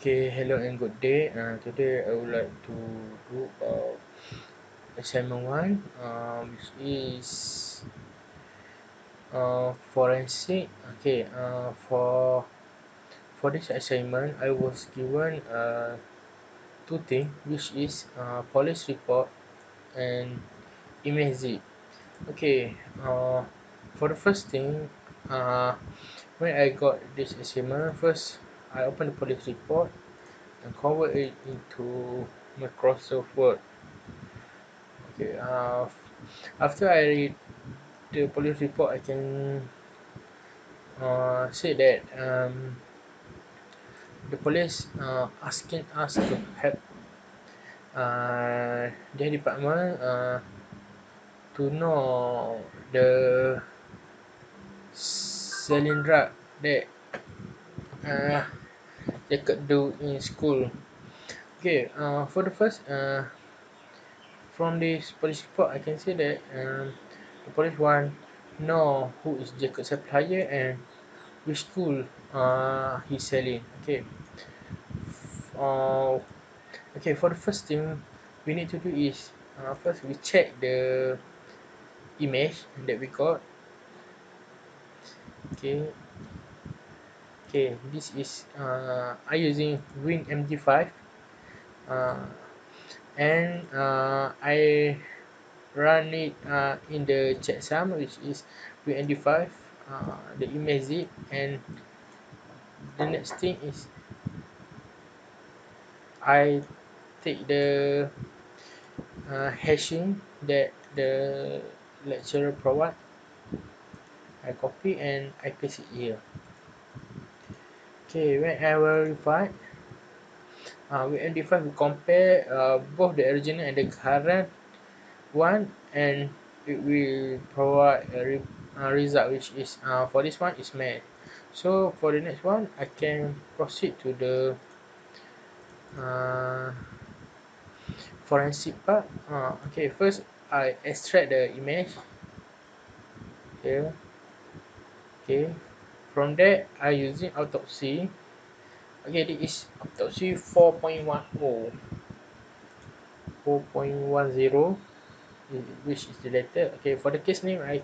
Okay, hello and good day. Today I would like to do assignment one, which is forensic. Okay, for this assignment, I was given two things, which is police report and image zip. Okay, for the first thing, uh, when I got this assignment, first I opened the police report and convert it into Microsoft Word. Okay, after I read the police report, I can say that the police asking us to help their department to know the selling drug that uh, they could do in school. Okay, for the first, from this police report, I can say that the police want know who is Jacob supplier and which school he's selling. Okay, uh, okay. For the first thing we need to do is first we check the image that we got. Okay, okay. This is I using WinMD5, uh, and I run it in the checksum, which is WinMD5, the image zip, and the next thing is I take the hashing that the lecturer provide. I copy and I paste it here. Okay, when I verify, we identify, we compare both the original and the current one, and it will provide a result, which is for this one is match. So for the next one, I can proceed to the uh, forensic part. Okay, first I extract the image here. Okay, from there I using autopsy. Okay, this is autopsy 4.10, 4.10, which is the letter. Okay, for the case name, I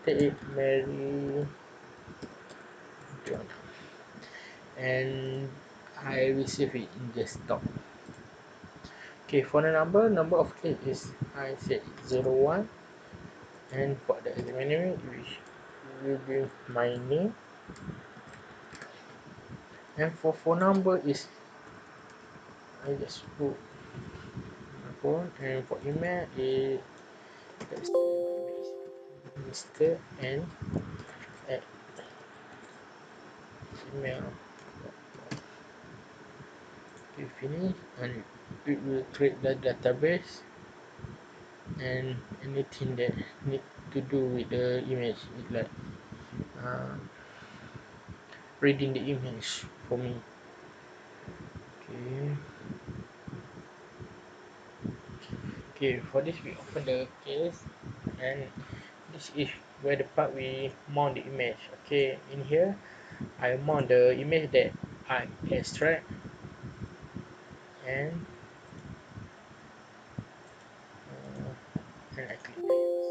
take it Mary Joanna, and I receive it in desktop. Okay, for the number of case is I said 01, and for the examiner, which will be my name, and for phone number is I just put my phone, and for email is that's Mr. N at gmail. Okay, finish, and it will create the database and anything that need to do with the image, it like uh, reading the image for me. Okay, okay. For this, we open the case, and this is where the part we mount the image. Okay, in here, I mount the image that I extract, and and I click next.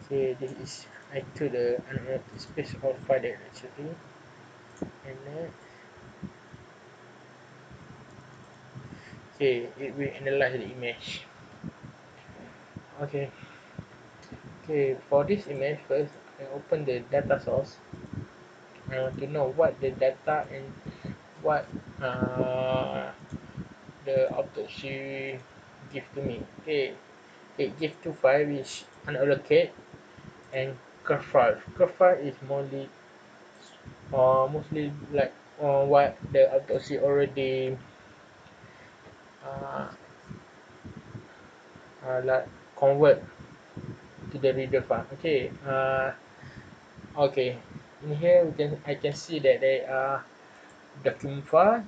Okay, this is I to the unallocated space or file that actually, and then okay, it will analyze the image. Okay, okay. For this image, first I open the data source. I want to know what the data and what the autopsy give to me. Okay, it give two file which unallocated and curve file. Curve file is mostly like what the autopsy already uh, like convert to the reader file. Okay, okay. In here I can see that there are document file,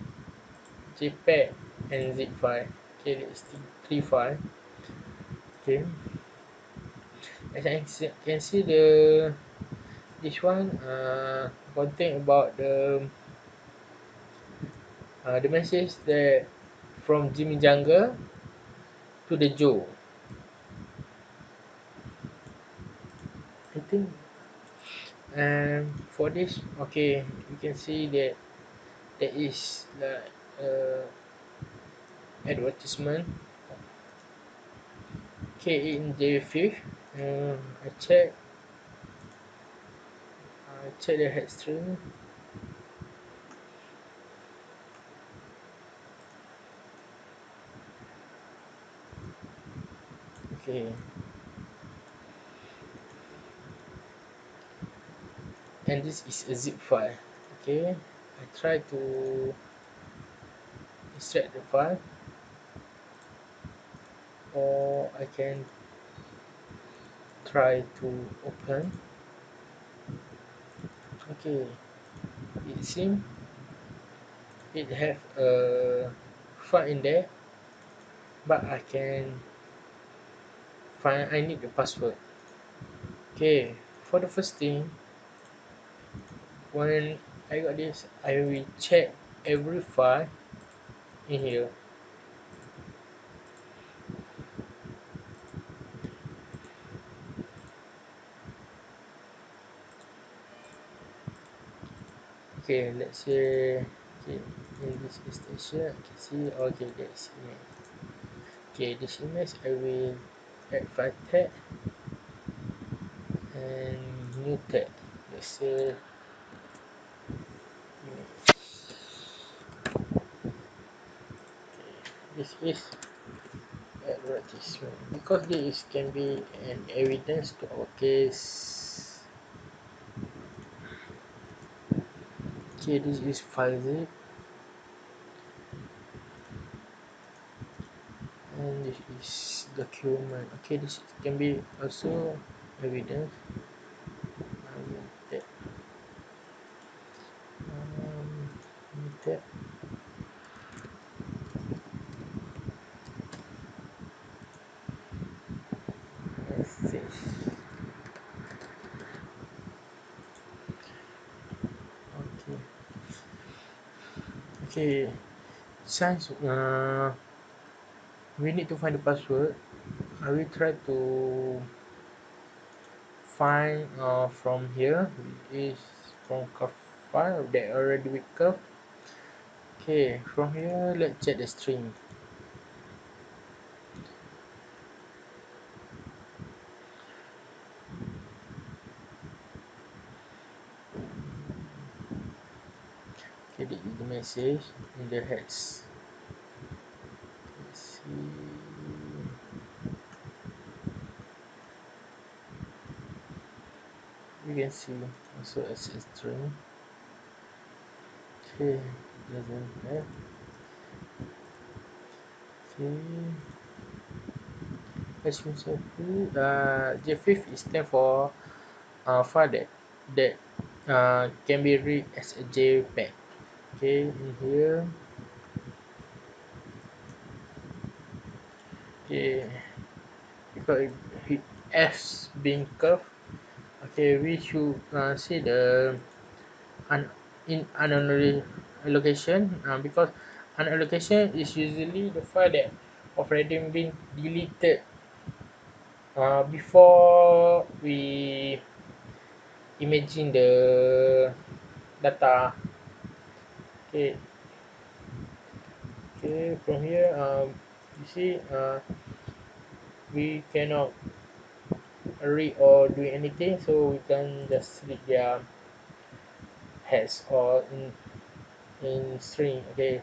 JPEG, and zip file. Okay, it's three file. Okay, as I can see the this one contain about the The message that from Jimmy Jungle to the Joe. I think, and for this, okay, you can see that there is like advertisement. Okay, in the fifth, I check the head string. Okay, and this is a zip file. Okay, I try to extract the file, or I can try to open. Okay, it seems it have a file in there, but I need the password. Okay, for the first thing, when I got this, I will check every file in here. Okay, let's say, okay, in this station I can see, okay, that's image. Okay, this image I will add file tag and new tag. Let's say image. This is advertisement because this can be an evidence to our case. Okay, this is file zip, and this is document. Okay, this can be also evidence. That that message. Okay, okay. Since we need to find the password, I will try to find from here, which is from curve file that already with curve. Okay, from here let's check the string. Okay, this is the message in the heads. Let's see. You can see also as a string. Okay, doesn't have. Okay, as you said, J5 is stand for file that can be read as a JPEG. Okay, in here, okay, because it S being curved. Okay, we should see the un in unallocation because unallocation is usually the file that already been deleted before we imagine the data. Okay, okay, from here, you see, we cannot read or do anything, so we can just read their heads or in string. Okay,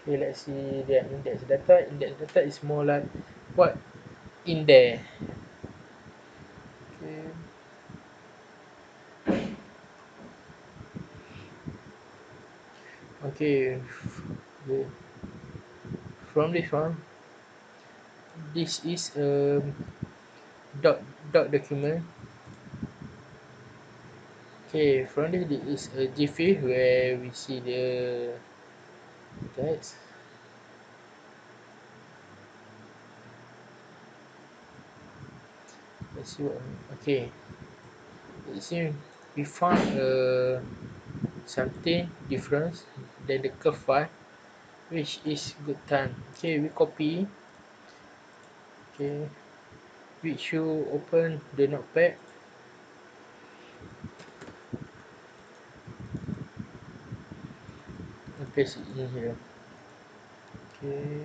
okay, let's see the index data. Index data is more like what in there. Okay, okay, from this one, this is a dot document. Okay, from this is a jiffy where we see the text. Let's see what. Okay, it seems we found something different than the curve file, which is good time. Okay, we copy. Okay, we should open the notepad and paste it in here. Okay.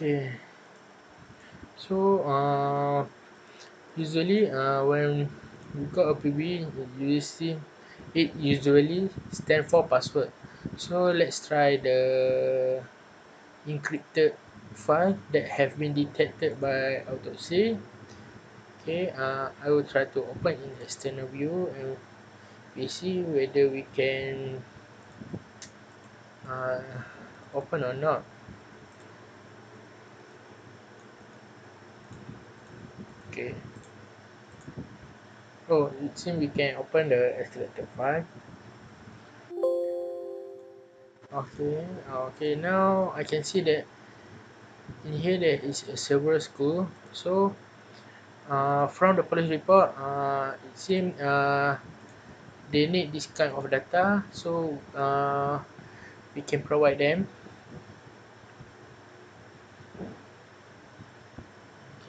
Okay. So usually when we got a PB, you see it usually stand for password. So let's try the encrypted file that have been detected by autopsy. Okay, I will try to open in external view and we see whether we can uh, open or not. Okay. Oh, it seems we can open the extracted file. Okay. Okay. Now I can see that in here there is a several school. So from the police report, it seems they need this kind of data. So we can provide them.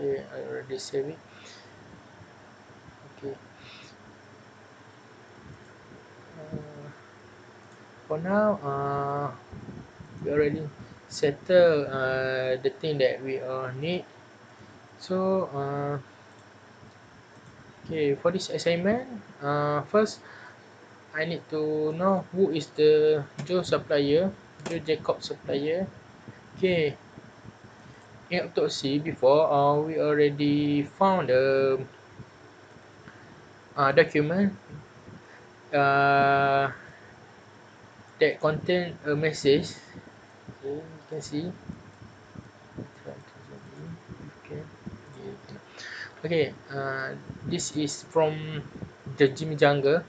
Okay, I already save it. Okay. Uh, for now, we already settle the thing that we need. So okay, for this assignment, first I need to know who is the Joe supplier, Joe Jacob supplier. Okay, in autopsy before, we already found a document uh, that contain a message. Okay, you can see. Okay, okay. This is from the Jimmy Jungle.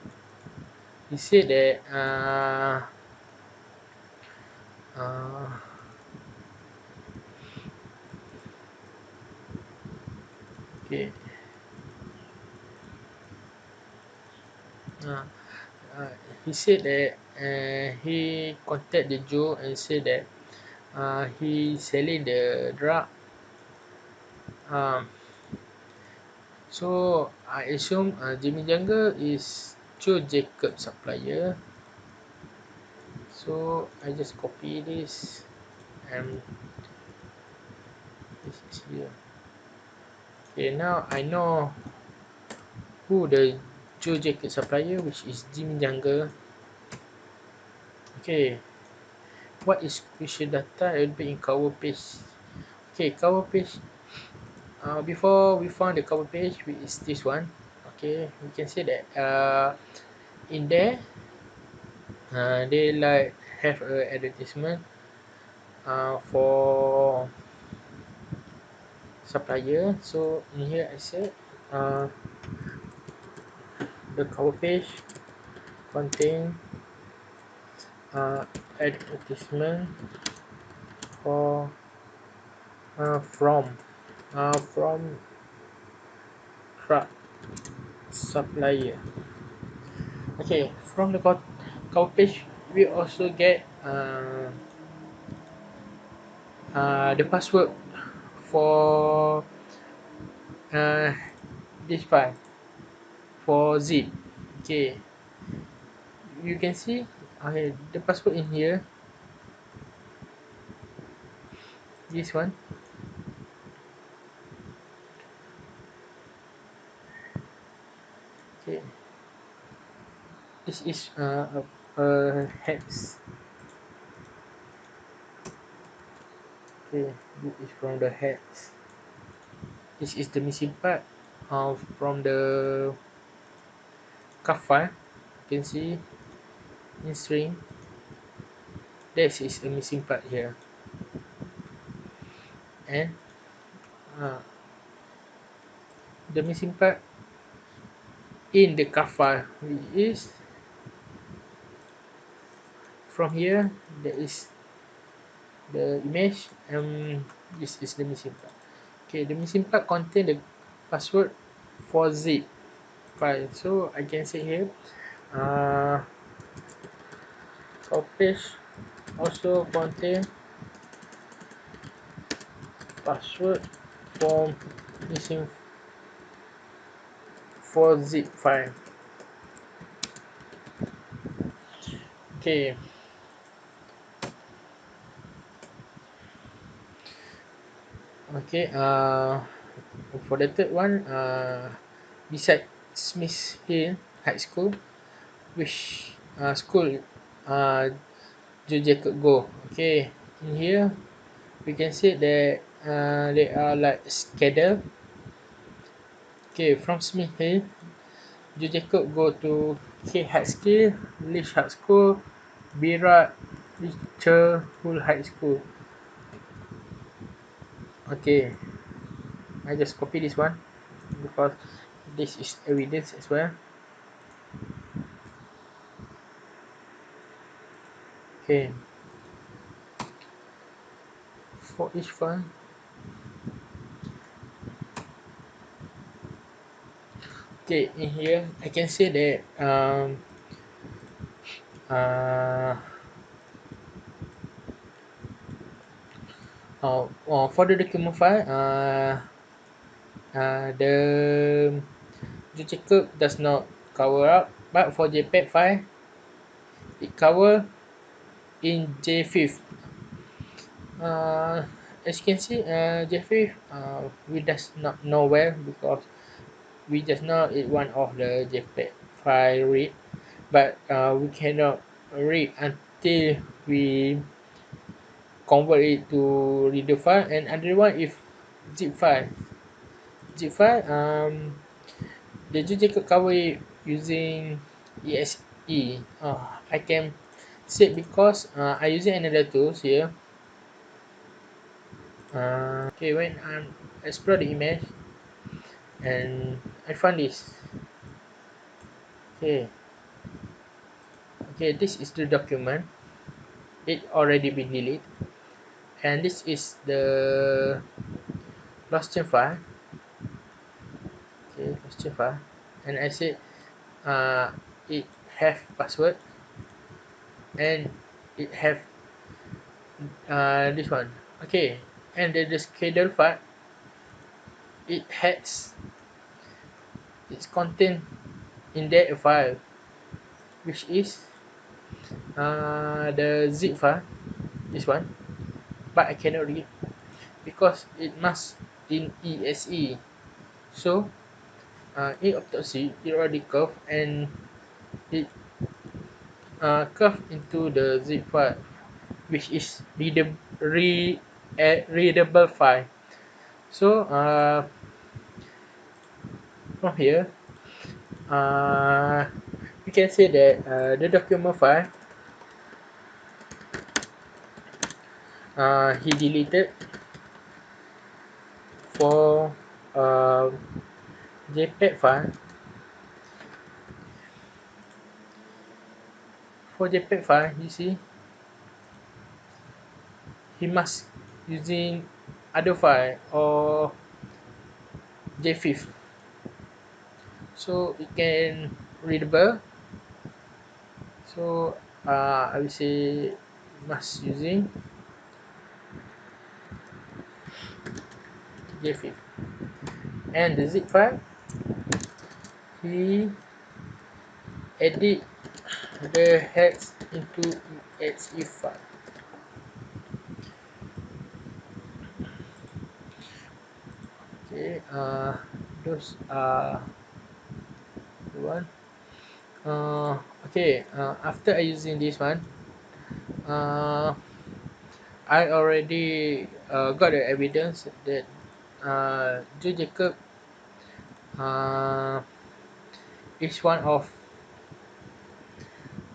He said that uh, okay. Uh, uh, he said that he contacted the Joe and said that he selling the drug. Um, so I assume Jimmy Jungle is Joe Jacob supplier. So I just copy this and this is here. Okay, now I know who the Joe Jacob supplier, which is Jimmy Jungle. Okay, what is crucial data will be in cover page. Okay, cover page. Before we found the cover page, which is this one. Okay, we can see that in there they like have a advertisement for supplier. So in here I said the cover page contain uh, advertisement for from truck supplier. Okay, from the cover page we also get the password for uh, this file for zip. Okay, you can see the password in here, this one. Okay, this is a hex. Okay, this is from the hex. This is the missing part from the CAF file. You can see in string this is a missing part here, and uh, the missing part in the CAF file, which is from here there is the image, this is the missing part. Okay, the missing part contain the password for zip file. So I can say here, our page also contain password for missing for zip file. Okay, okay. For the third one, beside Smith Hill High School, which school Joe Jacob go? Okay, in here we can see that they are like scheduled. Okay, from Smith Hill, Joe Jacob go to K High School, Leach High School, Birat Richard Hull High School. Okay, I just copy this one because this is evidence as well. Okay, for each one. Okay, in here I can say that uh, for the document file, the Jacob does not cover up, but for JPEG file it cover in J5. Uh, as you can see, J5 we does not know where because we just know it one of the JPEG file read, but we cannot read until we convert it to reader file. And other one if zip file, the JJ could cover it using EXE. I can say because I using another tools here. Okay, when I explore the image and I found this. Okay, okay, this is the document. It already been deleted, and this is the lost chain file. Okay, lost chain file, and I said it have password and it have this one. Okay, and the schedule file, it has its content in that file, which is the zip file, this one, but I cannot read because it must in EXE. So in autopsy it already curved and it curved into the zip file, which is readable file. So from here we can say that the document file he deleted for JPEG file. For JPEG file, you see, he must using other file or JFIF, so it can readable. So I will say must using JFIF, and the zip file he edit the heads into exe file. Okay, those are the one. Okay, after I using this one, uh, I already got the evidence that Joe Jacob uh, is one of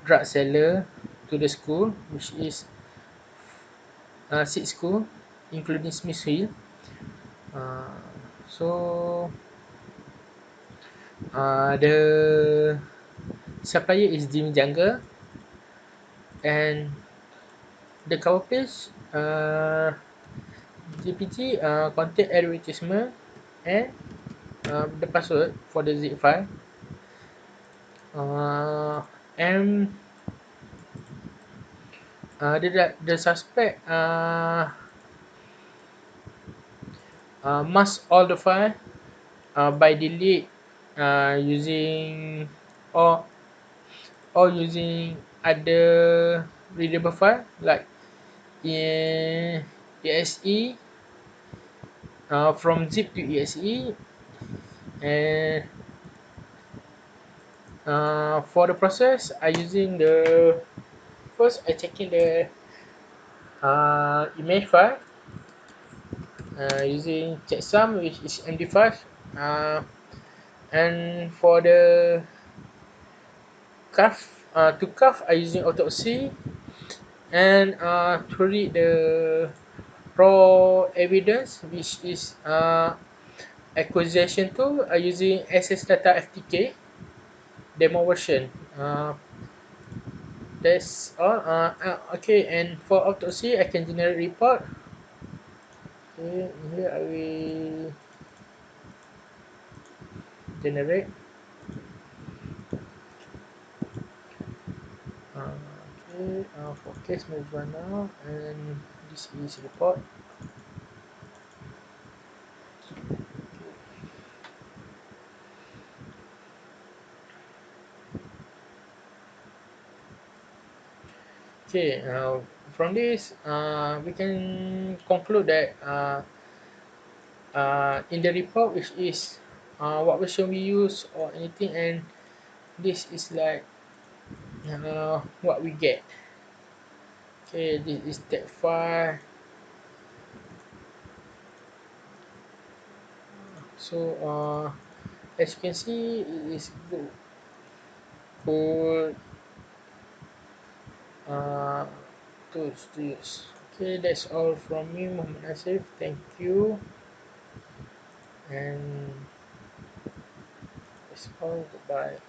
drug seller to the school, which is six school, including Smith Hill. Uh, so the supplier is Jimmy Jungle, And the cover page, GPT contain advertisement and the password for the zip file, and the suspect mask all the file by delete using or using other readable file like EXE, from zip to EXE. And for the process, I using the first I checking the image file using checksum, which is MD5. uh, and for the cuff, to cuff I using autopsy. And to read the raw evidence, which is acquisition tool, using SS Data FTK demo version. That's all. Okay, and for autopsy, I can generate report. Okay, here I will generate. Okay, for case move on now, and this is report. Okay, from this, we can conclude that in the report, which is what version we use or anything, and this is like what we get. Okay, this is step 5. So as you can see, it is good uh, tools to use. Okay, that's all from me, Muhammad Nasif. Thank you, and that's all. Goodbye.